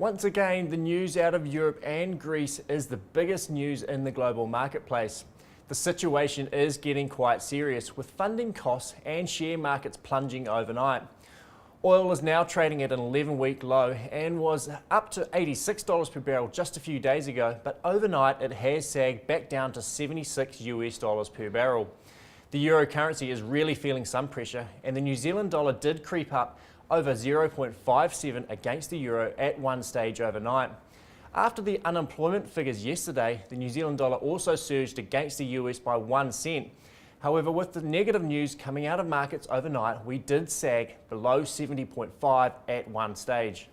Once again, the news out of Europe and Greece is the biggest news in the global marketplace. The situation is getting quite serious, with funding costs and share markets plunging overnight. Oil is now trading at an 11-week low and was up to $86 per barrel just a few days ago, but overnight it has sagged back down to $76 per barrel. The euro currency is really feeling some pressure, and the New Zealand dollar did creep up over 0.57 against the euro at one stage overnight. After the unemployment figures yesterday, the New Zealand dollar also surged against the US by 1 cent. However, with the negative news coming out of markets overnight, we did sag below 70.5 at one stage.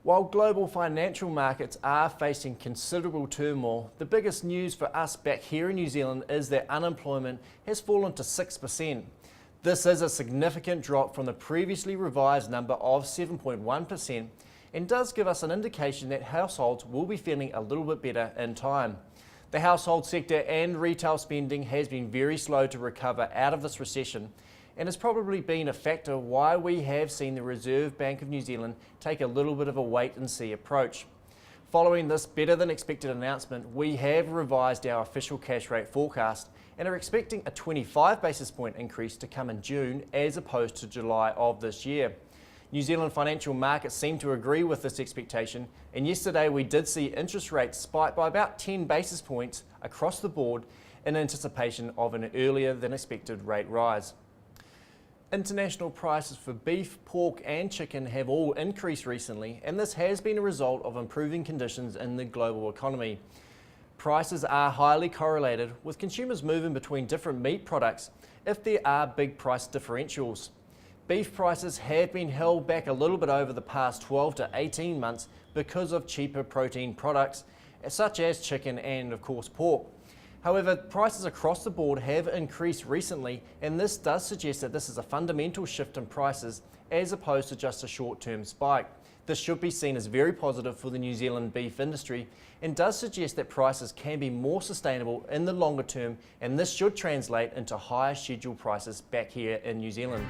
While global financial markets are facing considerable turmoil, the biggest news for us back here in New Zealand is that unemployment has fallen to 6%. This is a significant drop from the previously revised number of 7.1% and does give us an indication that households will be feeling a little bit better in time. The household sector and retail spending has been very slow to recover out of this recession and has probably been a factor why we have seen the Reserve Bank of New Zealand take a little bit of a wait and see approach. Following this better than expected announcement, we have revised our official cash rate forecast and are expecting a 25 basis point increase to come in June as opposed to July of this year. New Zealand financial markets seem to agree with this expectation, and yesterday we did see interest rates spike by about 10 basis points across the board in anticipation of an earlier than expected rate rise. International prices for beef, pork and chicken have all increased recently, and this has been a result of improving conditions in the global economy. Prices are highly correlated with consumers moving between different meat products if there are big price differentials. Beef prices have been held back a little bit over the past 12 to 18 months because of cheaper protein products such as chicken and of course pork. However, prices across the board have increased recently, and this does suggest that this is a fundamental shift in prices as opposed to just a short-term spike. This should be seen as very positive for the New Zealand beef industry and does suggest that prices can be more sustainable in the longer term, and this should translate into higher schedule prices back here in New Zealand.